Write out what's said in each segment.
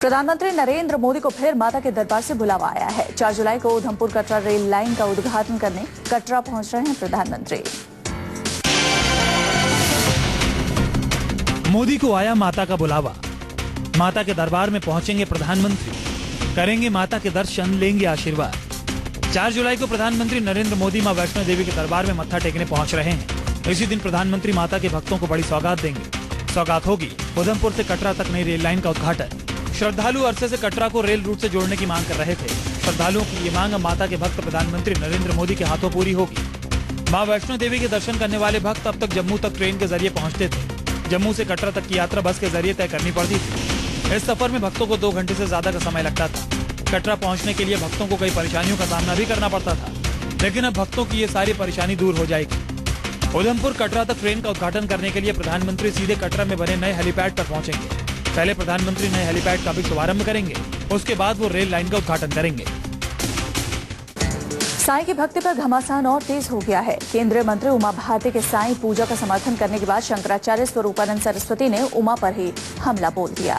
प्रधानमंत्री नरेंद्र मोदी को फिर माता के दरबार से बुलावा आया है। 4 जुलाई को उधमपुर कटरा रेल लाइन का उद्घाटन करने कटरा पहुंच रहे हैं प्रधानमंत्री। मोदी को आया माता का बुलावा। माता के दरबार में पहुंचेंगे प्रधानमंत्री, करेंगे माता के दर्शन, लेंगे आशीर्वाद। 4 जुलाई को प्रधानमंत्री नरेंद्र मोदी मां वैष्णो देवी के दरबार में मत्था टेकने पहुंच रहे हैं। इसी दिन प्रधानमंत्री माता के भक्तों को बड़ी सौगात देंगे। सौगात होगी उधमपुर से कटरा तक नई रेल लाइन का उद्घाटन। श्रद्धालु अरसे से कटरा को रेल रूट से जोड़ने की मांग कर रहे थे। श्रद्धालुओं की ये मांग माता के भक्त प्रधानमंत्री नरेंद्र मोदी के हाथों पूरी होगी। मां वैष्णो देवी के दर्शन करने वाले भक्त अब तक जम्मू तक ट्रेन के जरिए पहुंचते थे। जम्मू से कटरा तक की यात्रा बस के जरिए तय करनी पड़ती थी। इस सफर में भक्तों को 2 घंटे से ज्यादा का समय लगता था। कटरा पहुंचने के लिए भक्तों को कई परेशानियों का सामना भी करना पड़ता था, लेकिन अब भक्तों की ये सारी परेशानी दूर हो जाएगी। उधमपुर कटरा तक ट्रेन का उद्घाटन करने के लिए प्रधानमंत्री सीधे कटरा में बने नए हेलीपैड पर पहुंचेंगे। पहले प्रधानमंत्री नए हेलीपैड का भी शुभारंभ करेंगे, उसके बाद वो रेल लाइन का उद्घाटन करेंगे। साईं की भक्ति पर घमासान और तेज हो गया है। केंद्रीय मंत्री उमा भारती के साईं पूजा का समर्थन करने के बाद शंकराचार्य स्वरूपानंद सरस्वती ने उमा पर ही हमला बोल दिया।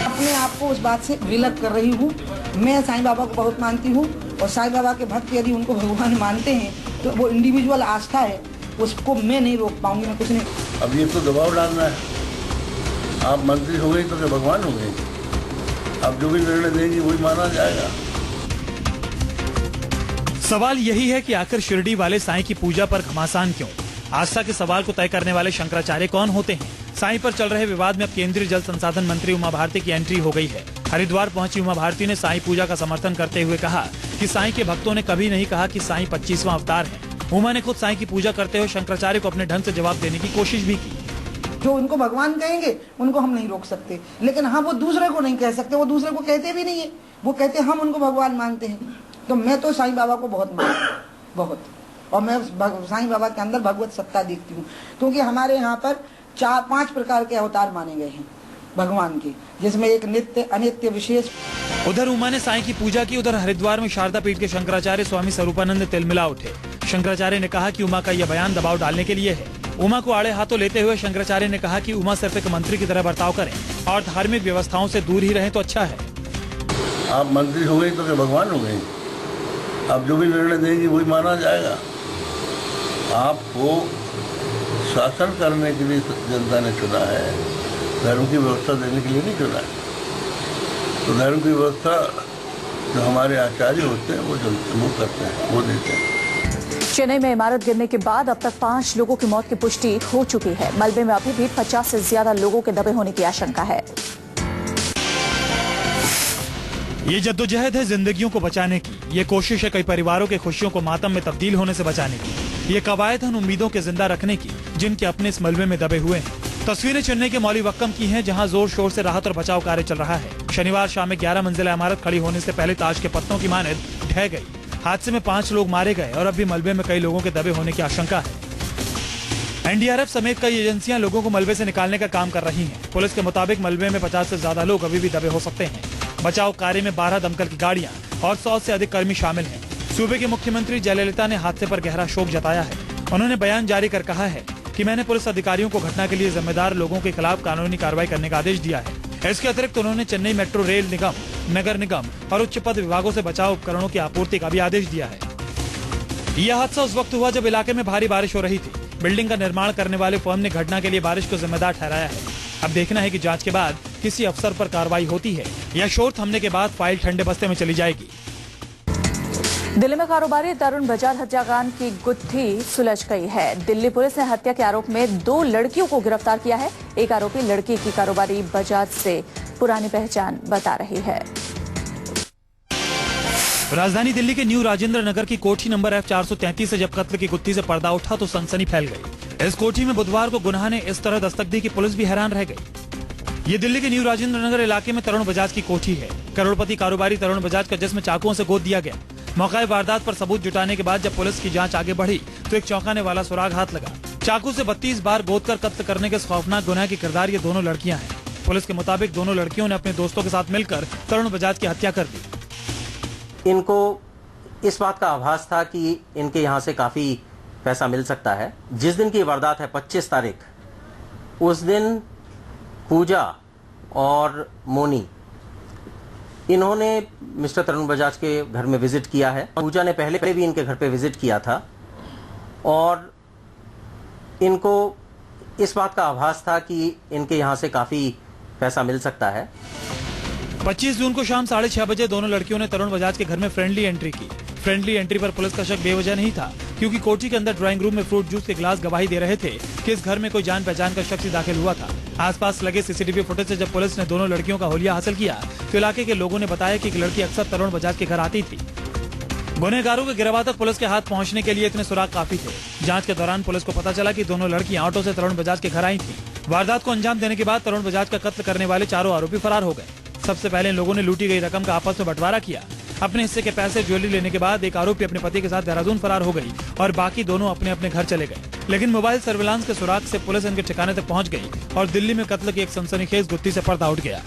अपने आप को उस बात से विलग कर रही हूँ। मैं साईं बाबा को बहुत मानती हूँ और साईं बाबा के भक्त यदि उनको भगवान मानते हैं तो वो इंडिविजुअल आस्था है, उसको मैं नहीं रोक पाऊंगी। मैं कुछ नहीं। अब ये तो दबाव डालना है। आप मंत्री हो गई तो क्या भगवान हो गई? अब जो भी निर्णय देंगी वही माना जाएगा। सवाल यही है कि आखिर शिरडी वाले साईं की पूजा पर घमासान क्यों? आस्था के सवाल को तय करने वाले शंकराचार्य कौन होते हैं? साईं पर चल रहे विवाद में अब केंद्रीय जल संसाधन मंत्री उमा भारती की एंट्री हो गई है। हरिद्वार पहुंची उमा भारती ने साईं पूजा का समर्थन करते हुए कहा कि साईं के भक्तों ने कभी नहीं कहा कि साईं 25वां अवतार है। उमा ने खुद साईं की पूजा करते हुए शंकराचार्य को अपने ढंग से जवाब देने की कोशिश भी की। जो उनको भगवान कहेंगे उनको हम नहीं रोक सकते, लेकिन हाँ वो दूसरे को नहीं कह सकते। वो दूसरे को कहते भी नहीं है, वो कहते हम उनको भगवान मानते हैं। तो मैं तो साईं बाबा को बहुत मानती हूँ, बहुत। और मैं साईं बाबा के अंदर भगवत सत्ता देखती हूँ, क्योंकि हमारे यहाँ पर 4-5 प्रकार के अवतार माने गए हैं भगवान के, जिसमें एक नित्य, अनित्य, विशेष। उधर उमा ने साईं की पूजा की। उधर हरिद्वार में शारदा पीठ के शंकराचार्य स्वामी स्वरूपानंद तिलमिला उठे। शंकराचार्य ने कहा कि उमा का यह बयान दबाव डालने के लिए है। उमा को आड़े हाथों लेते हुए शंकराचार्य ने कहा कि उमा सिर्फ एक मंत्री की तरह बर्ताव करें और धार्मिक व्यवस्थाओं से दूर ही रहें तो अच्छा है। आप मंत्री हो गई तो क्या भगवान हो गई? अब जो भी निर्णय देंगी वही माना जाएगा। आपको शासन करने के लिए जनता ने चुना है, धर्म की व्यवस्था देने के लिए नहीं चुना है। तो धर्म की व्यवस्था जो हमारे आचार्य होते हैं वो करते हैं, वो देते हैं। चेन्नई में इमारत गिरने के बाद अब तक 5 लोगों की मौत की पुष्टि हो चुकी है। मलबे में अभी भी 50 से ज्यादा लोगों के दबे होने की आशंका है। ये जद्दोजहद है जिंदगियों को बचाने की। ये कोशिश है कई परिवारों के खुशियों को मातम में तब्दील होने से बचाने की। ये कवायद है उन उम्मीदों के जिंदा रखने की जिनके अपने इस मलबे में दबे हुए हैं। तस्वीरें चेन्नई के मौलीवक्कम की हैं, जहां जोर शोर से राहत और बचाव कार्य चल रहा है। शनिवार शाम में 11 मंजिला इमारत खड़ी होने से पहले ताश के पत्तों की मानद ढह गई। हादसे में 5 लोग मारे गए और अब भी मलबे में कई लोगों के दबे होने की आशंका है। एनडीआरएफ समेत कई एजेंसियां लोगों को मलबे से निकालने का काम कर रही हैं। पुलिस के मुताबिक मलबे में 50 से ज्यादा लोग अभी भी दबे हो सकते हैं। बचाव कार्य में 12 दमकल की गाड़ियां और 100 से अधिक कर्मी शामिल हैं। सूबे के मुख्यमंत्री जयललिता ने हादसे पर गहरा शोक जताया है। उन्होंने बयान जारी कर कहा है कि मैंने पुलिस अधिकारियों को घटना के लिए जिम्मेदार लोगों के खिलाफ कानूनी कार्रवाई करने का आदेश दिया है। इसके अतिरिक्त उन्होंने चेन्नई मेट्रो रेल निगम, नगर निगम और उच्च पद विभागों से बचाव उपकरणों की आपूर्ति का भी आदेश दिया है। यह हादसा उस वक्त हुआ जब इलाके में भारी बारिश हो रही थी। बिल्डिंग का निर्माण करने वाले फर्म ने घटना के लिए बारिश को जिम्मेदार ठहराया है। अब देखना है कि जांच के बाद किसी अफसर पर कार्रवाई होती है या शोर थमने के बाद फाइल ठंडे बस्ते में चली जाएगी। दिल्ली में कारोबारी तरुण बजाज हत्याकांड की गुत्थी सुलझ गई है। दिल्ली पुलिस ने हत्या के आरोप में 2 लड़कियों को गिरफ्तार किया है। एक आरोपी लड़की की कारोबारी बजाज से पुरानी पहचान बता रही है। राजधानी दिल्ली के न्यू राजेंद्र नगर की कोठी नंबर F433 से जब कत्ल की गुत्थी से पर्दा उठा तो सनसनी फैल गई। इस कोठी में बुधवार को गुनाह ने इस तरह दस्तक दी कि पुलिस भी हैरान रह गई। ये दिल्ली के न्यू राजेंद्र नगर इलाके में तरुण बजाज की कोठी है। करोड़पति कारोबारी तरुण बजाज का जिस्म चाकुओं से गोद दिया गया। मौका वारदात पर सबूत जुटाने के बाद जब पुलिस की जांच आगे बढ़ी तो एक चौंकाने वाला सुराग हाथ लगा। चाकू से 32 बार गोदकर कत्ल करने के इस खौफनाक गुनाह की किरदार ये दोनों लड़कियां हैं। पुलिस के मुताबिक दोनों लड़कियों ने अपने दोस्तों के साथ मिलकर तरुण बजाज की हत्या कर दी। इनको इस बात का आभास था कि इनके यहाँ से काफी पैसा मिल सकता है। जिस दिन की वारदात है 25 तारीख, उस दिन पूजा और मोनी, इन्होंने मिस्टर तरुण बजाज के घर में विजिट किया है। पूजा ने पहले भी इनके घर पे विजिट किया था और इनको इस बात का आभास था कि इनके यहाँ से काफी पैसा मिल सकता है। 25 जून को शाम 6:30 बजे दोनों लड़कियों ने तरुण बजाज के घर में फ्रेंडली एंट्री की। फ्रेंडली एंट्री पर पुलिस का शक बेवजह नहीं था, क्योंकि कोठी के अंदर ड्राइंग रूम में फ्रूट जूस के गिलास गवाही दे रहे थे कि इस घर में कोई जान पहचान का शख्स दाखिल हुआ था। आसपास लगे सीसीटीवी फुटेज से जब पुलिस ने दोनों लड़कियों का हुलिया हासिल किया तो इलाके के लोगों ने बताया कि एक लड़की अक्सर तरुण बजाज के घर आती थी। गुनहगारों के गिरफ्तार तक पुलिस के हाथ पहुंचने के लिए इतने सुराग काफी थे। जांच के दौरान पुलिस को पता चला कि दोनों लड़कियां ऑटो से तरुण बजाज के घर आई थी। वारदात को अंजाम देने के बाद तरुण बजाज का कत्ल करने वाले चारों आरोपी फरार हो गए। सबसे पहले इन लोगों ने लूटी गई रकम का आपस में बंटवारा किया। अपने हिस्से के पैसे ज्वेलरी लेने के बाद एक आरोपी अपने पति के साथ देहरादून फरार हो गई और बाकी दोनों अपने अपने घर चले गए। लेकिन मोबाइल सर्विलांस के सुराग से पुलिस इनके ठिकाने तक पहुंच गई और दिल्ली में कत्ल की एक सनसनीखेज गुत्थी से पर्दा उठ गया।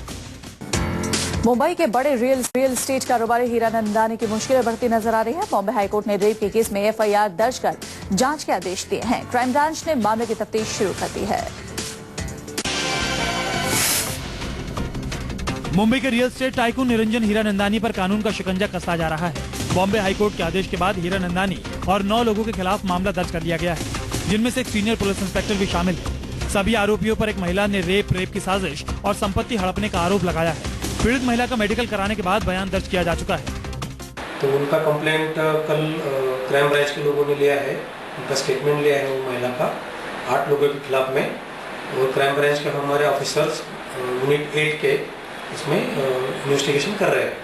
मुंबई के बड़े रियल एस्टेट कारोबारी हीरानंदानी की मुश्किलें बढ़ती नजर आ रही है। बॉम्बे हाईकोर्ट ने रेप के केस में एफआईआर दर्ज कर जांच के आदेश दिए हैं। क्राइम ब्रांच ने मामले की तफ्तीश शुरू कर दी है। मुंबई के real estate tycoon Niranjan Hiranandani पर कानून का शिकंजा कसता जा रहा है। बॉम्बे हाईकोर्ट के आदेश के बाद हीरानंदानी और 9 लोगों के खिलाफ मामला दर्ज कर लिया गया है, जिनमें से एक सीनियर पुलिस इंस्पेक्टर भी शामिल है। सभी आरोपियों पर एक महिला ने रेप की साजिश और संपत्ति हड़पने का आरोप लगाया है। पीड़ित महिला का मेडिकल कराने के बाद बयान दर्ज किया जा चुका है। तो उनका कंप्लेंट कल क्राइम ब्रांच के लोगों ने लिया है। उनका स्टेटमेंट लिया है वो महिला का 8 लोगों के खिलाफ में, और क्राइम ब्रांच के हमारे ऑफिसर्स यूनिट 8 के इसमें इन्वेस्टिगेशन कर रहे हैं।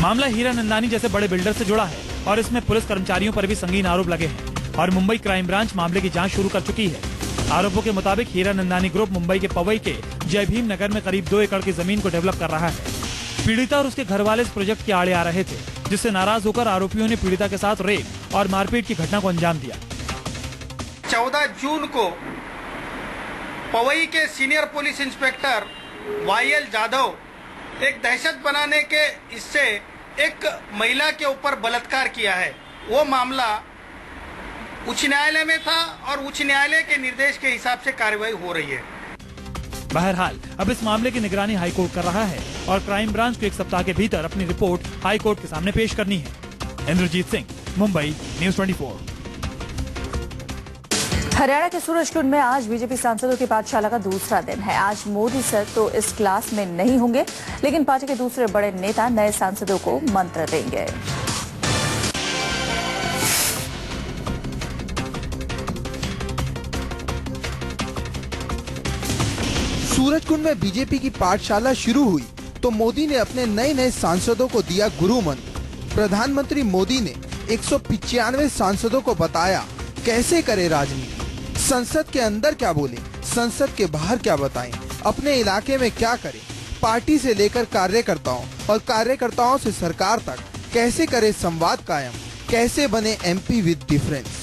मामला हीरानंदानी जैसे बड़े बिल्डर से जुड़ा है और इसमें पुलिस कर्मचारियों पर भी संगीन आरोप लगे हैं और मुंबई क्राइम ब्रांच मामले की जांच शुरू कर चुकी है। आरोपों के मुताबिक हीरानंदानी ग्रुप मुंबई के पवई के जय भीम नगर में करीब 2 एकड़ की जमीन को डेवलप कर रहा है। पीड़िता और उसके घर वाले इस प्रोजेक्ट के आड़े आ रहे थे, जिससे नाराज होकर आरोपियों ने पीड़िता के साथ रेप और मारपीट की घटना को अंजाम दिया। 14 जून को पवई के सीनियर पुलिस इंस्पेक्टर वायल जाधव एक दहशत बनाने के इससे एक महिला के ऊपर बलात्कार किया है। वो मामला उच्च न्यायालय में था और उच्च न्यायालय के निर्देश के हिसाब से कार्रवाई हो रही है। बहरहाल अब इस मामले की निगरानी हाईकोर्ट कर रहा है और क्राइम ब्रांच को 1 सप्ताह के भीतर अपनी रिपोर्ट हाईकोर्ट के सामने पेश करनी है। इंद्रजीत सिंह, मुंबई, न्यूज़ 24। हरियाणा के सूरजकुंड में आज बीजेपी सांसदों की पाठशाला का दूसरा दिन है। आज मोदी सर तो इस क्लास में नहीं होंगे, लेकिन पार्टी के दूसरे बड़े नेता नए सांसदों को मंत्र देंगे। सूरजकुंड में बीजेपी की पाठशाला शुरू हुई तो मोदी ने अपने नए सांसदों को दिया गुरु मंत्र। प्रधानमंत्री मोदी ने 195 सांसदों को बताया कैसे करे राजनीति, संसद के अंदर क्या बोले, संसद के बाहर क्या बताएं, अपने इलाके में क्या करें, पार्टी से लेकर कार्यकर्ताओं और कार्यकर्ताओं से सरकार तक कैसे करे संवाद कायम, कैसे बने एमपी विद डिफरेंस।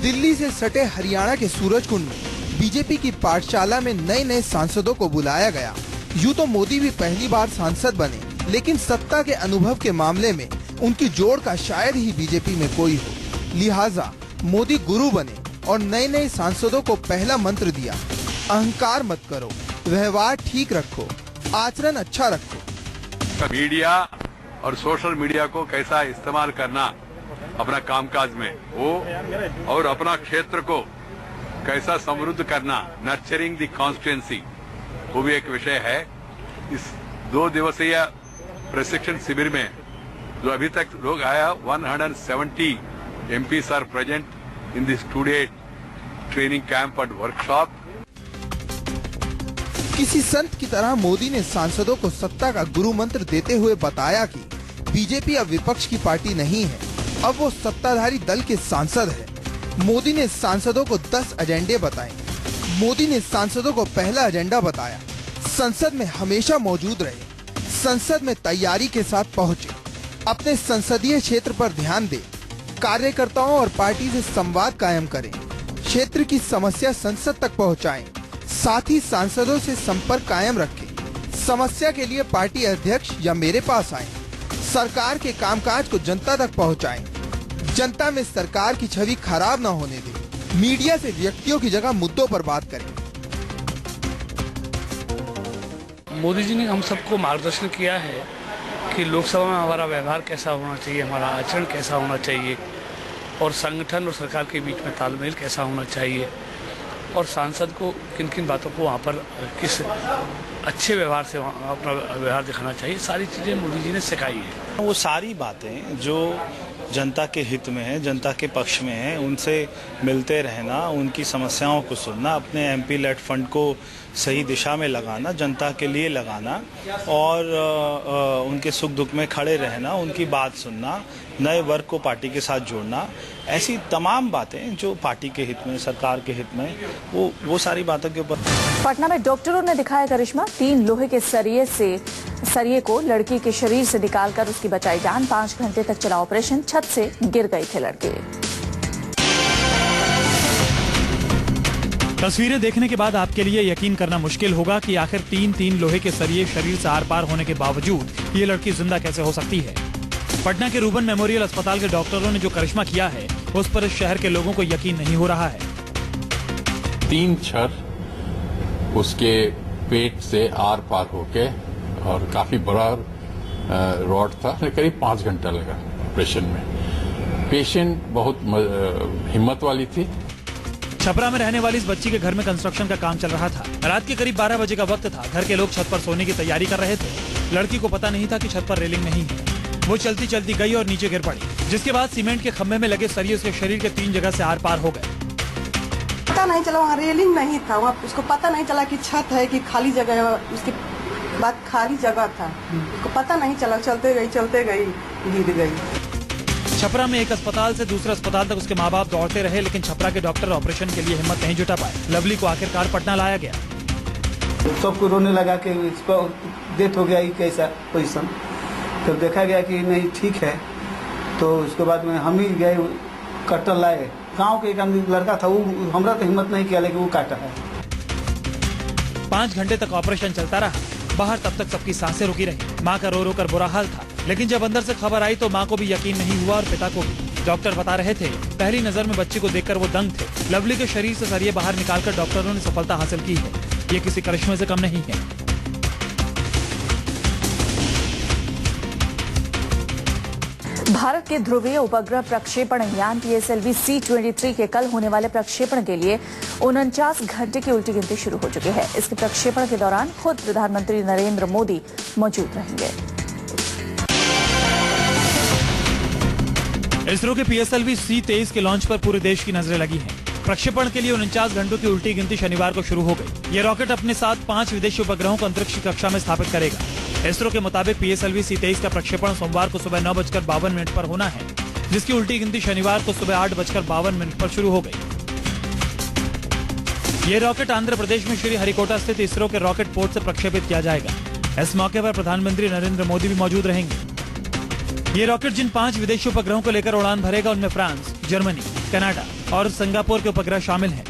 दिल्ली से सटे हरियाणा के सूरजकुंड में बीजेपी की पाठशाला में नए सांसदों को बुलाया गया। यूं तो मोदी भी पहली बार सांसद बने, लेकिन सत्ता के अनुभव के मामले में उनकी जोड़ का शायद ही बीजेपी में कोई हो। लिहाजा मोदी गुरु बने और नए सांसदों को पहला मंत्र दिया, अहंकार मत करो, व्यवहार ठीक रखो, आचरण अच्छा रखो। मीडिया और सोशल मीडिया को कैसा इस्तेमाल करना अपना कामकाज में वो, और अपना क्षेत्र को कैसा समृद्ध करना, नर्चरिंग द कॉन्स्टिट्यूएंसी, वो भी एक विषय है। इस 2 दिवसीय प्रशिक्षण शिविर में जो अभी तक लोग आया 170 MPs are present in this today training camp and workshop. किसी संत की तरह मोदी ने सांसदों को सत्ता का गुरु मंत्र देते हुए बताया कि बीजेपी अब विपक्ष की पार्टी नहीं है, अब वो सत्ताधारी दल के सांसद है। मोदी ने सांसदों को 10 एजेंडे बताए। मोदी ने सांसदों को पहला एजेंडा बताया, संसद में हमेशा मौजूद रहे, संसद में तैयारी के साथ पहुंचे, अपने संसदीय क्षेत्र पर ध्यान दें, कार्यकर्ताओं और पार्टी से संवाद कायम करें, क्षेत्र की समस्या संसद तक पहुंचाएं, साथ ही सांसदों से संपर्क कायम रखें, समस्या के लिए पार्टी अध्यक्ष या मेरे पास आएं, सरकार के कामकाज को जनता तक पहुंचाएं, जनता में सरकार की छवि खराब न होने दे। मीडिया से व्यक्तियों की जगह मुद्दों पर बात करें। मोदी जी ने हम सबको मार्गदर्शन किया है कि लोकसभा में हमारा व्यवहार कैसा होना चाहिए, हमारा आचरण कैसा होना चाहिए और संगठन और सरकार के बीच में तालमेल कैसा होना चाहिए और सांसद को किन किन बातों को वहाँ पर किस अच्छे व्यवहार से अपना व्यवहार दिखाना चाहिए, सारी चीज़ें मोदी जी ने सिखाई है। वो सारी बातें जो जनता के हित में है, जनता के पक्ष में है, उनसे मिलते रहना, उनकी समस्याओं को सुनना, अपने एमपी लेड फंड को सही दिशा में लगाना, जनता के लिए लगाना और उनके सुख दुख में खड़े रहना, उनकी बात सुनना, नए वर्ग को पार्टी के साथ जोड़ना, ऐसी तमाम बातें जो पार्टी के हित में, सरकार के हित में, वो सारी बातों के ऊपर। पटना में डॉक्टरों ने दिखाया करिश्मा। 3 लोहे के सरिये को लड़की के शरीर से निकालकर उसकी बचाई जान। 5 घंटे तक चला ऑपरेशन। छत से गिर गए थे लड़के। तस्वीरें देखने के बाद आपके लिए यकीन करना मुश्किल होगा कि आखिर 3 लोहे के सरिये शरीर से आर पार होने के बावजूद ये लड़की जिंदा कैसे हो सकती है। पटना के रूबन मेमोरियल अस्पताल के डॉक्टरों ने जो करिश्मा किया है उस पर इस शहर के लोगों को यकीन नहीं हो रहा है। 3 छर उसके पेट से आर पार होके और काफी बड़ा रॉड था, करीब 5 घंटा लगा ऑपरेशन में। पेशेंट बहुत हिम्मत वाली थी। छपरा में रहने वाली इस बच्ची के घर में कंस्ट्रक्शन का काम चल रहा था। रात के करीब 12 बजे का वक्त था। घर के लोग छत पर सोने की तैयारी कर रहे थे। लड़की को पता नहीं था कि छत पर रेलिंग नहीं है। वो चलती चलती गई और नीचे गिर पड़ी, जिसके बाद सीमेंट के खंभे में लगे सरिये उसके शरीर के 3 जगह से आर पार हो गए। पता नहीं चला, वहाँ रेलिंग नहीं था, वहाँ उसको पता नहीं चला कि छत है कि खाली जगह है। उसके बाद खाली जगह था, उसको पता नहीं चला। चलते गई गिर गई। छपरा में एक अस्पताल से दूसरे अस्पताल तक उसके माँ बाप दौड़ते रहे, लेकिन छपरा के डॉक्टर ऑपरेशन के लिए हिम्मत नहीं जुटा पाए। लवली को आखिरकार पटना लाया गया। सबको रोने लगा कि इसको डेथ हो गया, कैसा पोजीशन। तब देखा गया कि नहीं ठीक है, तो उसके बाद में हम ही गए, कट्टर लाए। गांव के एक लड़का था, वो हमरा तो हिम्मत नहीं किया, लेकिन वो काटा है। 5 घंटे तक ऑपरेशन चलता रहा। बाहर तब तक सबकी सांसें रुकी रही। माँ का रो रो कर बुरा हाल था, लेकिन जब अंदर से खबर आई तो माँ को भी यकीन नहीं हुआ और पिता को भी। डॉक्टर बता रहे थे, पहली नजर में बच्ची को देखकर वो दंग थे। लवली के शरीर से सरिये बाहर निकालकर डॉक्टरों ने सफलता हासिल की है। ये किसी करिश्मे से कम नहीं है। भारत के ध्रुवीय उपग्रह प्रक्षेपण यान PSLV C-23 के कल होने वाले प्रक्षेपण के लिए 49 घंटे की उल्टी गिनती शुरू हो चुकी है। इसके प्रक्षेपण के दौरान खुद प्रधानमंत्री नरेंद्र मोदी मौजूद रहेंगे। इसरो के PSLV C-23 के लॉन्च पर पूरे देश की नजरें लगी हैं। प्रक्षेपण के लिए 49 घंटों की उल्टी गिनती शनिवार को शुरू हो गई। ये रॉकेट अपने साथ 5 विदेशी उपग्रहों को अंतरिक्ष कक्षा में स्थापित करेगा। इसरो के मुताबिक PSLV C-23 का प्रक्षेपण सोमवार को सुबह 9:52 पर होना है, जिसकी उल्टी गिनती शनिवार को सुबह 8:52 पर शुरू हो गई। ये रॉकेट आंध्र प्रदेश में श्री हरिकोटा स्थित इसरो के रॉकेट पोर्ट से प्रक्षेपित किया जाएगा। इस मौके पर प्रधानमंत्री नरेंद्र मोदी भी मौजूद रहेंगे। ये रॉकेट जिन 5 विदेशी उपग्रहों को लेकर उड़ान भरेगा, उनमें फ्रांस, जर्मनी, कनाडा और सिंगापुर के उपग्रह शामिल हैं।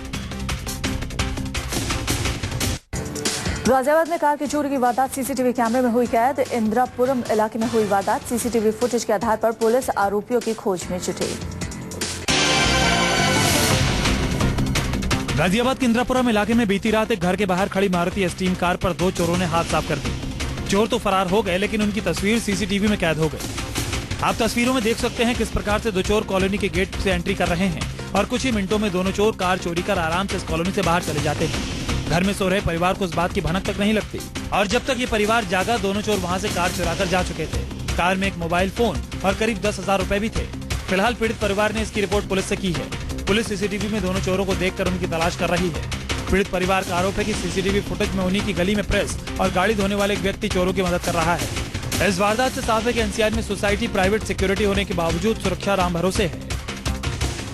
गाजियाबाद में कार की चोरी की वारदात CCTV कैमरे में हुई कैद। इंदिरापुरम इलाके में हुई वारदात। CCTV फुटेज के आधार पर पुलिस आरोपियों की खोज में जुटी। गाजियाबाद के इंदिरापुरम इलाके में बीती रात एक घर के बाहर खड़ी मारुति एस्टीम कार पर 2 चोरों ने हाथ साफ कर दी। चोर तो फरार हो गए, लेकिन उनकी तस्वीर CCTV में कैद हो गई। आप तस्वीरों में देख सकते हैं किस प्रकार से 2 चोर कॉलोनी के गेट से एंट्री कर रहे हैं और कुछ ही मिनटों में दोनों चोर कार चोरी कर आराम से इस कॉलोनी से बाहर चले जाते हैं। घर में सो रहे परिवार को इस बात की भनक तक नहीं लगती और जब तक ये परिवार जागा, दोनों चोर वहां से कार चुराकर जा चुके थे। कार में एक मोबाइल फोन और करीब 10,000 रुपए भी थे। फिलहाल पीड़ित परिवार ने इसकी रिपोर्ट पुलिस से की है। पुलिस CCTV में दोनों चोरों को देखकर उनकी तलाश कर रही है। पीड़ित परिवार का आरोप है कि CCTV फुटेज में उन्हीं की गली में प्रेस और गाड़ी धोने वाले एक व्यक्ति चोरों की मदद कर रहा है। इस वारदात से साफ है कि NCR में सोसाइटी प्राइवेट सिक्योरिटी होने के बावजूद सुरक्षा राम भरोसे है।